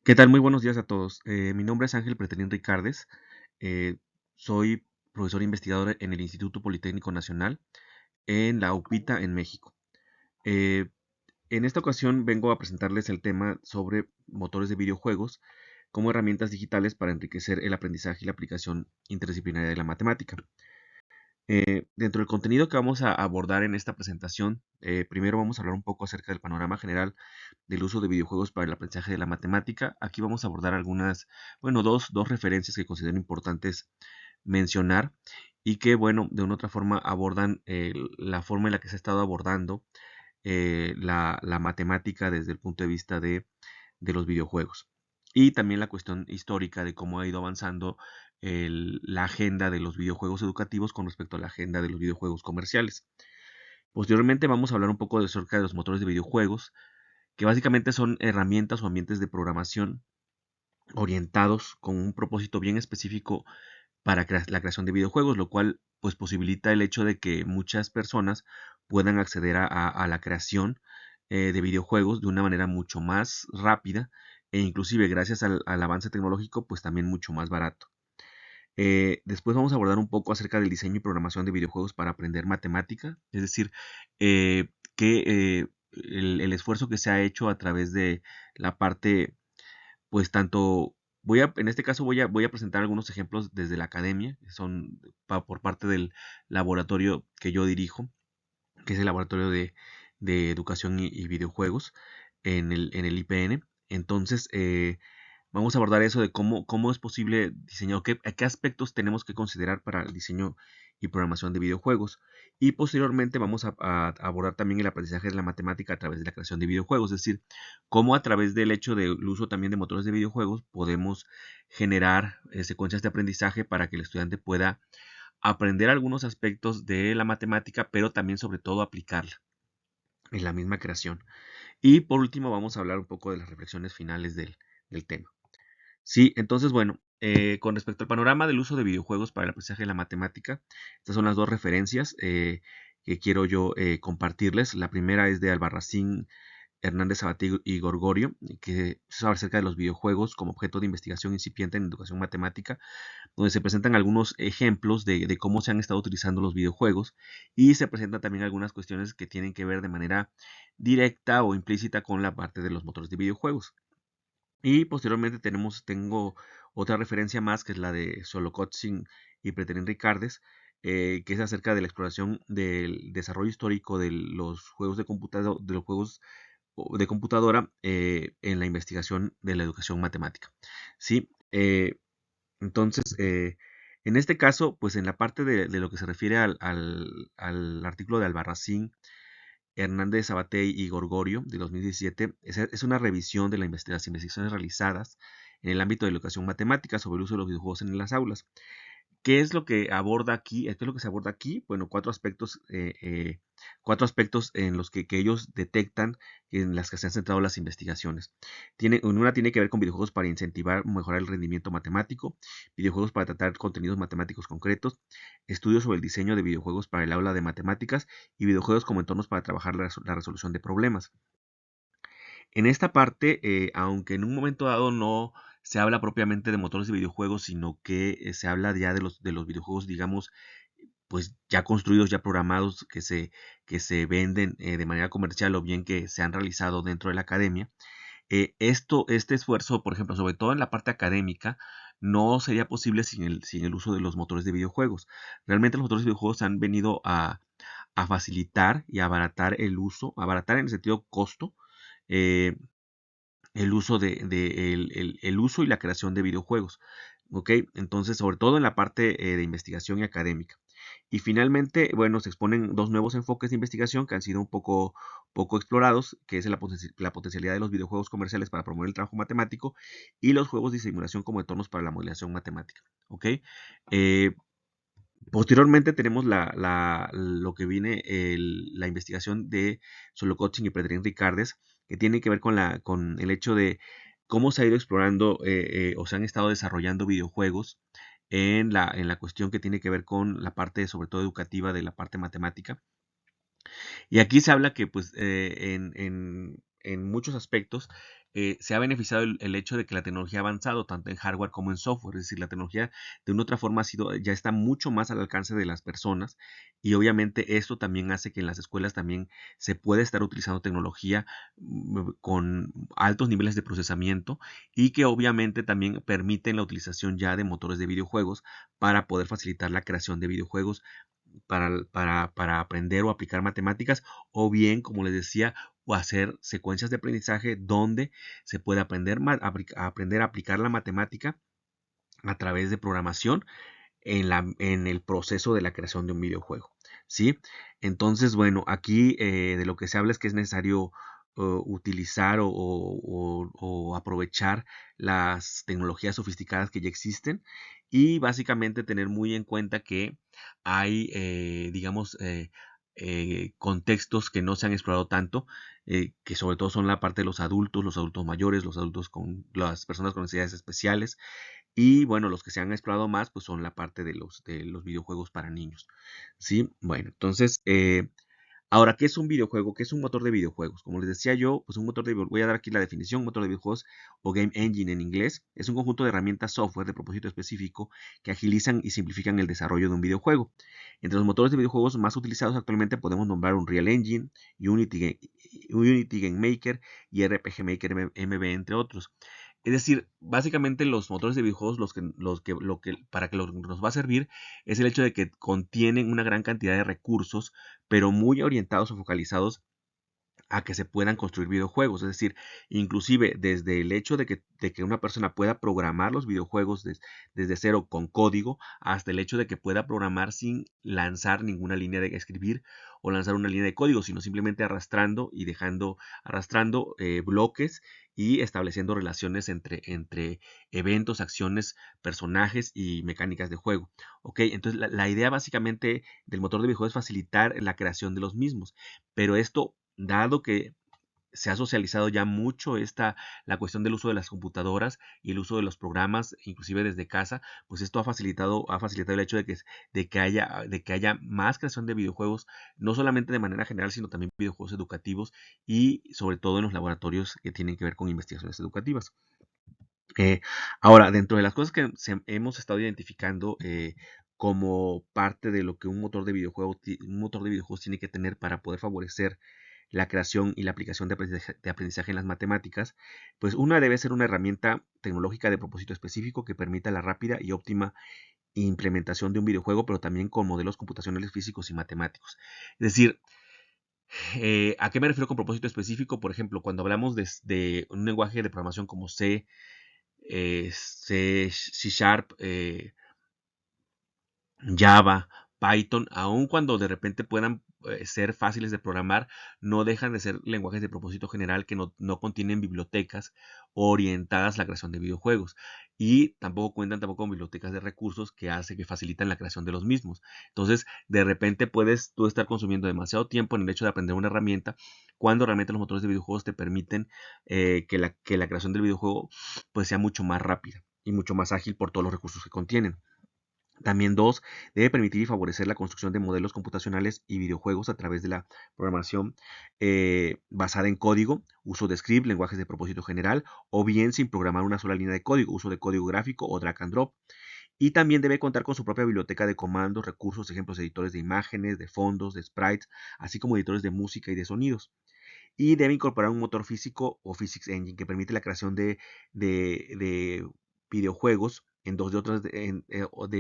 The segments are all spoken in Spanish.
¿Qué tal? Muy buenos días a todos. Mi nombre es Ángel Pretelín Ricardes. Soy profesor investigador en el Instituto Politécnico Nacional en la UPITA en México. Eh, en esta ocasión vengo a presentarles el tema sobre motores de videojuegos como herramientas digitales para enriquecer el aprendizaje y la aplicación interdisciplinaria de la matemática. Dentro del contenido que vamos a abordar en esta presentación, primero vamos a hablar un poco acerca del panorama general del uso de videojuegos para el aprendizaje de la matemática. Aquí vamos a abordar algunas, bueno, dos referencias que considero importantes mencionar y que, bueno, de una u otra forma abordan la forma en la que se ha estado abordando la matemática desde el punto de vista de los videojuegos. Y también la cuestión histórica de cómo ha ido avanzando la agenda de los videojuegos educativos con respecto a la agenda de los videojuegos comerciales. Posteriormente vamos a hablar un poco acerca de los motores de videojuegos, que básicamente son herramientas o ambientes de programación orientados con un propósito bien específico para la creación de videojuegos, lo cual pues posibilita el hecho de que muchas personas puedan acceder a la creación de videojuegos de una manera mucho más rápida e inclusive gracias al avance tecnológico pues también mucho más barato. Después vamos a abordar un poco acerca del diseño y programación de videojuegos para aprender matemática, es decir, que el esfuerzo que se ha hecho a través de la parte, pues tanto, en este caso voy a presentar algunos ejemplos desde la academia, que son por parte del laboratorio que yo dirijo, que es el laboratorio de educación y videojuegos en el IPN. Entonces, vamos a abordar eso de cómo es posible diseñar, qué aspectos tenemos que considerar para el diseño y programación de videojuegos. Y posteriormente vamos a abordar también el aprendizaje de la matemática a través de la creación de videojuegos, es decir, cómo a través del hecho del uso también de motores de videojuegos podemos generar secuencias de aprendizaje para que el estudiante pueda aprender algunos aspectos de la matemática, pero también sobre todo aplicarla en la misma creación. Y por último vamos a hablar un poco de las reflexiones finales del tema. Sí, entonces, bueno, con respecto al panorama del uso de videojuegos para el aprendizaje de la matemática, estas son las dos referencias que quiero yo compartirles. La primera es de Albarracín Hernández Sabaté y Gorgorio, que es acerca de los videojuegos como objeto de investigación incipiente en educación matemática, donde se presentan algunos ejemplos de cómo se han estado utilizando los videojuegos y se presentan también algunas cuestiones que tienen que ver de manera directa o implícita con la parte de los motores de videojuegos. Y posteriormente tengo otra referencia más, que es la de Solokotzin y Pretelín Ricardes, que es acerca de la exploración del desarrollo histórico de los juegos de los juegos de computadora en la investigación de la educación matemática. Sí, entonces, en este caso, pues en la parte de lo que se refiere al artículo de Albarracín, Hernández Sabaté y Gorgorio de 2017, es una revisión de las investigaciones realizadas en el ámbito de la educación matemática sobre el uso de los videojuegos en las aulas. ¿Qué es lo que aborda aquí? ¿Qué es lo que se aborda aquí? Bueno, cuatro aspectos en los que ellos detectan en las que se han centrado las investigaciones. Una tiene que ver con videojuegos para incentivar o mejorar el rendimiento matemático, videojuegos para tratar contenidos matemáticos concretos, estudios sobre el diseño de videojuegos para el aula de matemáticas y videojuegos como entornos para trabajar la resolución de problemas. En esta parte, aunque en un momento dado no se habla propiamente de motores de videojuegos, sino que se habla ya de los videojuegos, digamos, pues ya construidos, ya programados, que se venden de manera comercial o bien que se han realizado dentro de la academia. Este esfuerzo, por ejemplo, sobre todo en la parte académica, no sería posible sin el uso de los motores de videojuegos. Realmente los motores de videojuegos han venido a facilitar y abaratar el uso, abaratar en el sentido costo, eh, el uso el uso y la creación de videojuegos. ¿Ok? Entonces, sobre todo en la parte de investigación y académica. Y finalmente, bueno, se exponen dos nuevos enfoques de investigación que han sido un poco explorados, que es la potencialidad de los videojuegos comerciales para promover el trabajo matemático y los juegos de simulación como entornos para la modelación matemática. ¿Ok? Eh, Posteriormente tenemos lo que viene la investigación de Solokotzin y Pretelín Ricardes, que tiene que ver con el hecho de cómo se ha ido explorando o se han estado desarrollando videojuegos en la cuestión que tiene que ver con la parte, sobre todo educativa, de la parte matemática. Y aquí se habla que, pues, en muchos aspectos, se ha beneficiado el hecho de que la tecnología ha avanzado tanto en hardware como en software. Es decir, la tecnología de una u otra forma ya está mucho más al alcance de las personas, y obviamente esto también hace que en las escuelas también se pueda estar utilizando tecnología con altos niveles de procesamiento, y que obviamente también permiten la utilización ya de motores de videojuegos para poder facilitar la creación de videojuegos para aprender o aplicar matemáticas, o bien, como les decía, o hacer secuencias de aprendizaje donde se puede aprender a aplicar la matemática a través de programación en el proceso de la creación de un videojuego, ¿sí? Entonces, bueno, aquí de lo que se habla es que es necesario utilizar o aprovechar las tecnologías sofisticadas que ya existen, y básicamente tener muy en cuenta que hay, digamos, contextos que no se han explorado tanto, que sobre todo son la parte de los adultos mayores, los adultos con las personas con necesidades especiales, y bueno, los que se han explorado más, pues son la parte de los videojuegos para niños. Sí, bueno, entonces, ahora, ¿qué es un videojuego? ¿Qué es un motor de videojuegos? Como les decía yo, pues un motor de videojuegos, voy a dar aquí la definición: un motor de videojuegos o Game Engine en inglés, es un conjunto de herramientas software de propósito específico que agilizan y simplifican el desarrollo de un videojuego. Entre los motores de videojuegos más utilizados actualmente podemos nombrar Unreal Engine, Unity Game Maker y RPG Maker MB, entre otros. Es decir, básicamente los motores de videojuegos, para que nos va a servir es el hecho de que contienen una gran cantidad de recursos, pero muy orientados o focalizados a que se puedan construir videojuegos. Es decir, inclusive desde el hecho de que una persona pueda programar los videojuegos desde cero con código, hasta el hecho de que pueda programar sin lanzar ninguna línea de escribir o lanzar una línea de código, sino simplemente arrastrando y arrastrando bloques y estableciendo relaciones entre eventos, acciones, personajes y mecánicas de juego. ¿Ok? Entonces la idea básicamente del motor de videojuegos es facilitar la creación de los mismos, pero esto, dado que se ha socializado ya mucho la cuestión del uso de las computadoras y el uso de los programas, inclusive desde casa, pues esto ha facilitado el hecho de que haya más creación de videojuegos, no solamente de manera general, sino también videojuegos educativos, y sobre todo en los laboratorios que tienen que ver con investigaciones educativas. Eh, Ahora, dentro de las cosas que hemos estado identificando como parte de lo que un motor de videojuegos tiene que tener para poder favorecer la creación y la aplicación de aprendizaje en las matemáticas, pues una debe ser una herramienta tecnológica de propósito específico que permita la rápida y óptima implementación de un videojuego, pero también con modelos computacionales físicos y matemáticos. Es decir, ¿a qué me refiero con propósito específico? Por ejemplo, cuando hablamos de un lenguaje de programación como C Sharp, Java, Python, aun cuando de repente puedan ser fáciles de programar, no dejan de ser lenguajes de propósito general que no contienen bibliotecas orientadas a la creación de videojuegos, y tampoco cuentan tampoco con bibliotecas de recursos que facilitan la creación de los mismos. Entonces, de repente puedes tú estar consumiendo demasiado tiempo en el hecho de aprender una herramienta, cuando realmente los motores de videojuegos te permiten que la creación del videojuego pues sea mucho más rápida y mucho más ágil por todos los recursos que contienen. También dos, debe permitir y favorecer la construcción de modelos computacionales y videojuegos a través de la programación basada en código, uso de script, lenguajes de propósito general, o bien sin programar una sola línea de código, uso de código gráfico o drag and drop. Y también debe contar con su propia biblioteca de comandos, recursos, ejemplos, editores de imágenes, de fondos, de sprites, así como editores de música y de sonidos. Y debe incorporar un motor físico o Physics Engine que permite la creación de videojuegos en 2D o 3D, en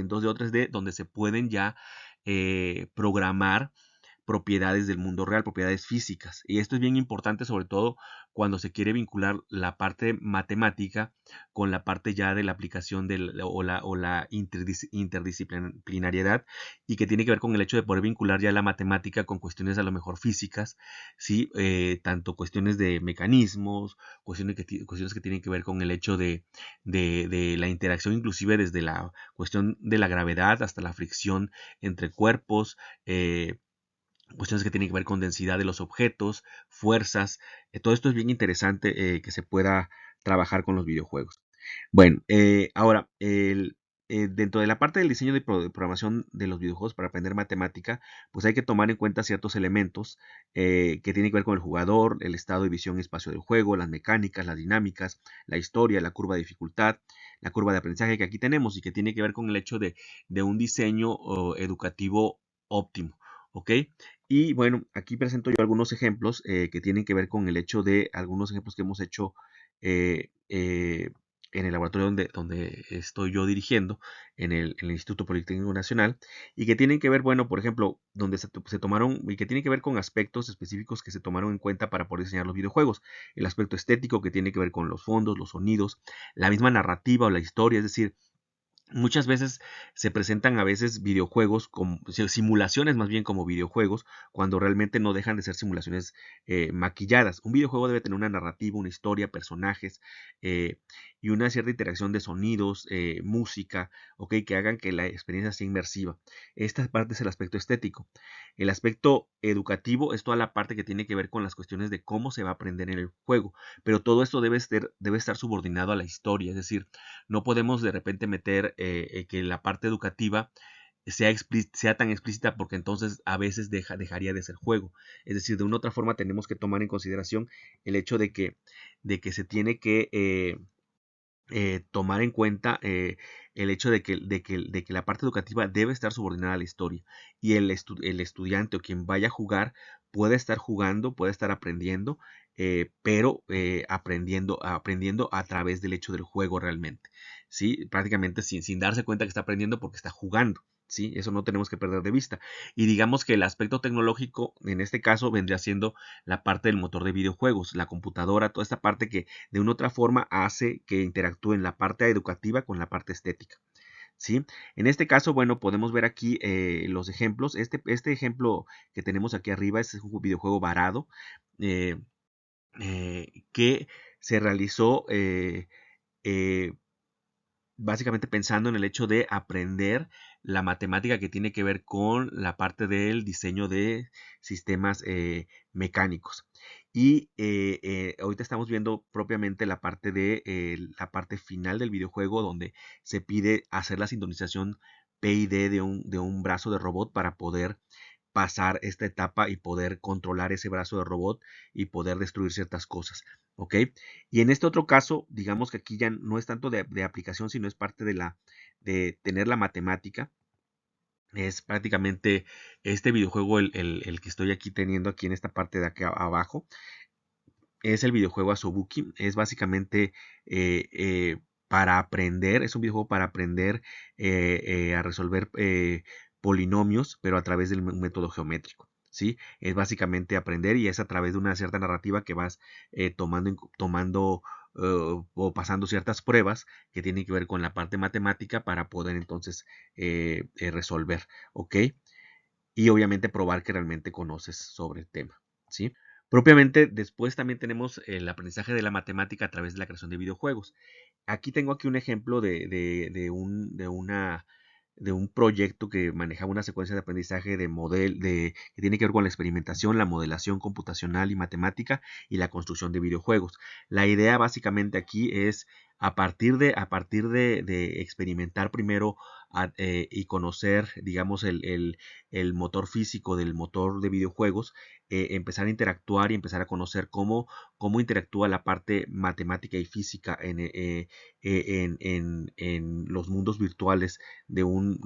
2D o 3D, donde se pueden ya programar propiedades del mundo real, propiedades físicas. Y esto es bien importante, sobre todo cuando se quiere vincular la parte matemática con la parte ya de la aplicación o la interdisciplinariedad, y que tiene que ver con el hecho de poder vincular ya la matemática con cuestiones a lo mejor físicas, ¿sí? Tanto cuestiones de mecanismos, cuestiones que tienen que ver con el hecho de la interacción, inclusive desde la cuestión de la gravedad hasta la fricción entre cuerpos, cuestiones que tienen que ver con densidad de los objetos, fuerzas. Todo esto es bien interesante que se pueda trabajar con los videojuegos. Bueno, ahora, dentro de la parte del diseño de programación de los videojuegos para aprender matemática, pues hay que tomar en cuenta ciertos elementos que tienen que ver con el jugador, el estado de visión y espacio del juego, las mecánicas, las dinámicas, la historia, la curva de dificultad, la curva de aprendizaje que aquí tenemos y que tiene que ver con el hecho de un diseño educativo óptimo. ¿Ok? Y bueno, aquí presento yo algunos ejemplos que tienen que ver con el hecho de algunos ejemplos que hemos hecho eh, eh, en el laboratorio donde estoy yo dirigiendo, en el Instituto Politécnico Nacional, y que tienen que ver, bueno, por ejemplo, donde se tomaron, y que tienen que ver con aspectos específicos que se tomaron en cuenta para poder diseñar los videojuegos. El aspecto estético que tiene que ver con los fondos, los sonidos, la misma narrativa o la historia, es decir, muchas veces se presentan a veces videojuegos, como simulaciones más bien como videojuegos, cuando realmente no dejan de ser simulaciones maquilladas. Un videojuego debe tener una narrativa, una historia, personajes eh, y una cierta interacción de sonidos, música, ¿ok? Que hagan que la experiencia sea inmersiva. Esta parte es el aspecto estético. El aspecto educativo es toda la parte que tiene que ver con las cuestiones de cómo se va a aprender en el juego, pero todo esto debe estar subordinado a la historia, es decir, no podemos de repente meter que la parte educativa sea tan explícita porque entonces a veces dejaría de ser juego. Es decir, de una u otra forma tenemos que tomar en consideración el hecho de que se tiene que tomar en cuenta el hecho de que la parte educativa debe estar subordinada a la historia y el estudiante o quien vaya a jugar puede estar jugando, puede estar aprendiendo, pero aprendiendo a través del hecho del juego realmente, ¿sí? Prácticamente sin darse cuenta que está aprendiendo porque está jugando. Sí, eso no tenemos que perder de vista. Y digamos que el aspecto tecnológico, en este caso, vendría siendo la parte del motor de videojuegos, la computadora, toda esta parte que de una u otra forma hace que interactúen la parte educativa con la parte estética. ¿Sí? En este caso, bueno, podemos ver aquí los ejemplos. Este ejemplo que tenemos aquí arriba es un videojuego varado eh, que se realizó eh, básicamente pensando en el hecho de aprender la matemática que tiene que ver con la parte del diseño de sistemas mecánicos. Y ahorita estamos viendo propiamente la parte final del videojuego donde se pide hacer la sintonización PID de un brazo de robot para poder pasar esta etapa y poder controlar ese brazo de robot y poder destruir ciertas cosas. ¿Ok? Y en este otro caso, digamos que aquí ya no es tanto de aplicación, sino es parte de tener la matemática. Es prácticamente este videojuego, el que estoy aquí teniendo aquí en esta parte de acá abajo, es el videojuego Asobuki. Es básicamente para aprender, es un videojuego para aprender a resolver polinomios, pero a través del método geométrico. ¿Sí? Es básicamente aprender y es a través de una cierta narrativa que vas tomando o pasando ciertas pruebas que tienen que ver con la parte matemática para poder entonces resolver, ¿ok? Y obviamente probar que realmente conoces sobre el tema, ¿sí? Propiamente, después también tenemos el aprendizaje de la matemática a través de la creación de videojuegos. Tengo aquí un ejemplo de un proyecto que manejaba una secuencia de aprendizaje que tiene que ver con la experimentación, la modelación computacional y matemática y la construcción de videojuegos. La idea básicamente aquí es a partir de experimentar primero y conocer, digamos, el motor físico del motor de videojuegos, empezar a interactuar y empezar a conocer cómo interactúa la parte matemática y física en los mundos virtuales de un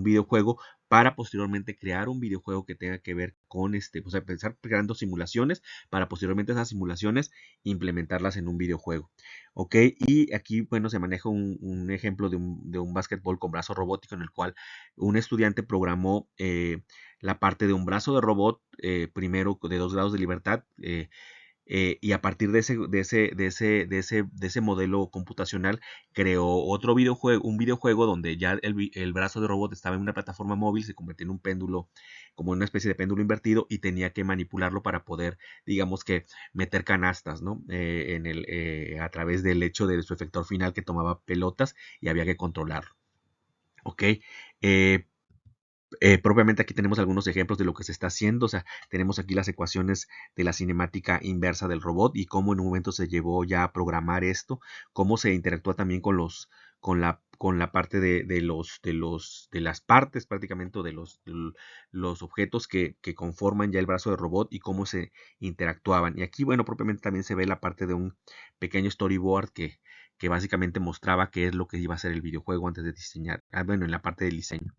videojuego para posteriormente crear un videojuego que tenga que ver con o sea, empezar creando simulaciones para posteriormente esas simulaciones implementarlas en un videojuego. ¿Ok? Y aquí, bueno, se maneja un ejemplo de un básquetbol con brazo robótico en el cual un estudiante programó la parte de un brazo de robot, primero de 2 grados de libertad, y a partir de ese modelo computacional creó un videojuego donde ya el brazo de robot estaba en una plataforma móvil, se convirtió en un péndulo, como una especie de péndulo invertido, y tenía que manipularlo para poder, digamos que, meter canastas, ¿no? A través del hecho de su efector final que tomaba pelotas y había que controlarlo. ¿Ok? Eh, Propiamente aquí tenemos algunos ejemplos de lo que se está haciendo. O sea, tenemos aquí las ecuaciones de la cinemática inversa del robot y cómo en un momento se llevó ya a programar esto, cómo se interactúa también con la parte de las partes prácticamente los objetos que conforman ya el brazo del robot y cómo se interactuaban. Y aquí, bueno, propiamente también se ve la parte de un pequeño storyboard que básicamente mostraba qué es lo que iba a ser el videojuego antes de diseñar. Bueno, en la parte del diseño.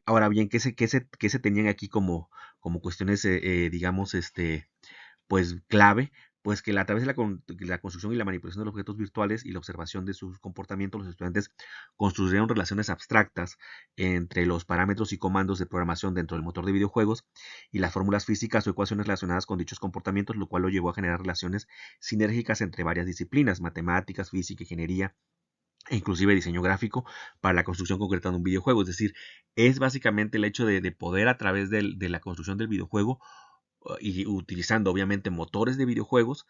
Ahora bien, qué se tenían aquí como cuestiones, digamos, pues clave? Pues que a través de la construcción y la manipulación de los objetos virtuales y la observación de sus comportamientos, los estudiantes construyeron relaciones abstractas entre los parámetros y comandos de programación dentro del motor de videojuegos y las fórmulas físicas o ecuaciones relacionadas con dichos comportamientos, lo cual lo llevó a generar relaciones sinérgicas entre varias disciplinas, matemáticas, física, ingeniería, e inclusive diseño gráfico para la construcción concreta de un videojuego. Es decir, es básicamente el hecho de poder a través de la construcción del videojuego y utilizando obviamente motores de videojuegos,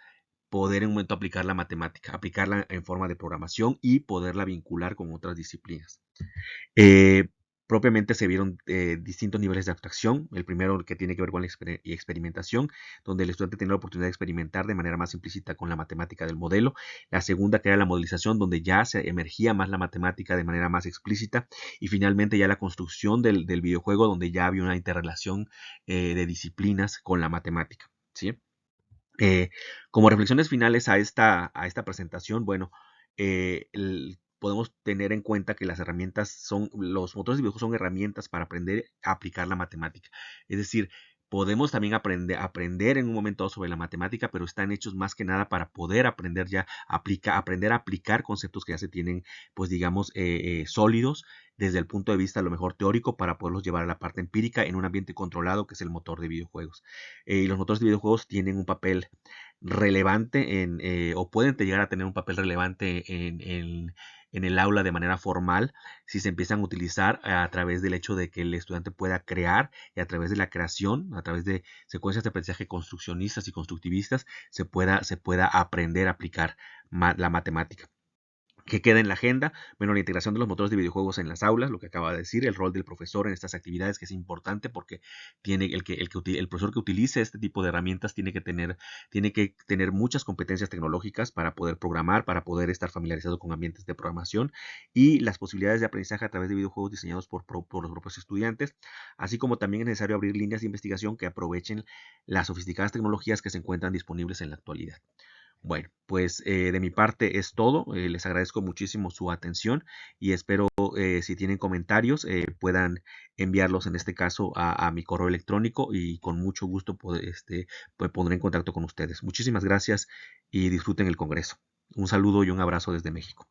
poder en un momento aplicar la matemática, aplicarla en forma de programación y poderla vincular con otras disciplinas. Eh, Propiamente se vieron distintos niveles de abstracción. El primero que tiene que ver con la experimentación, donde el estudiante tiene la oportunidad de experimentar de manera más implícita con la matemática del modelo. La segunda que era la modelización, donde ya se emergía más la matemática de manera más explícita. Y finalmente ya la construcción del videojuego, donde ya había una interrelación de disciplinas con la matemática. ¿Sí? Eh, Como reflexiones finales a esta presentación, bueno, podemos tener en cuenta que los motores de videojuegos son herramientas para aprender a aplicar la matemática. Es decir, podemos también aprender en un momento dado sobre la matemática, pero están hechos más que nada para poder aprender aprender a aplicar conceptos que ya se tienen, pues digamos, sólidos desde el punto de vista a lo mejor teórico para poderlos llevar a la parte empírica en un ambiente controlado que es el motor de videojuegos. Y los motores de videojuegos tienen un papel relevante o pueden llegar a tener un papel relevante en el aula de manera formal si se empiezan a utilizar a través del hecho de que el estudiante pueda crear y a través de la creación, a través de secuencias de aprendizaje construccionistas y constructivistas, se pueda aprender a aplicar la matemática. ¿Qué queda en la agenda? Bueno, la integración de los motores de videojuegos en las aulas, lo que acaba de decir, el rol del profesor en estas actividades, que es importante porque el profesor que utilice este tipo de herramientas tiene que tener muchas competencias tecnológicas para poder programar, para poder estar familiarizado con ambientes de programación y las posibilidades de aprendizaje a través de videojuegos diseñados por los propios estudiantes, así como también es necesario abrir líneas de investigación que aprovechen las sofisticadas tecnologías que se encuentran disponibles en la actualidad. Bueno, pues de mi parte es todo. Les agradezco muchísimo su atención y espero si tienen comentarios puedan enviarlos en este caso a mi correo electrónico y con mucho gusto pues pondré en contacto con ustedes. Muchísimas gracias y disfruten el Congreso. Un saludo y un abrazo desde México.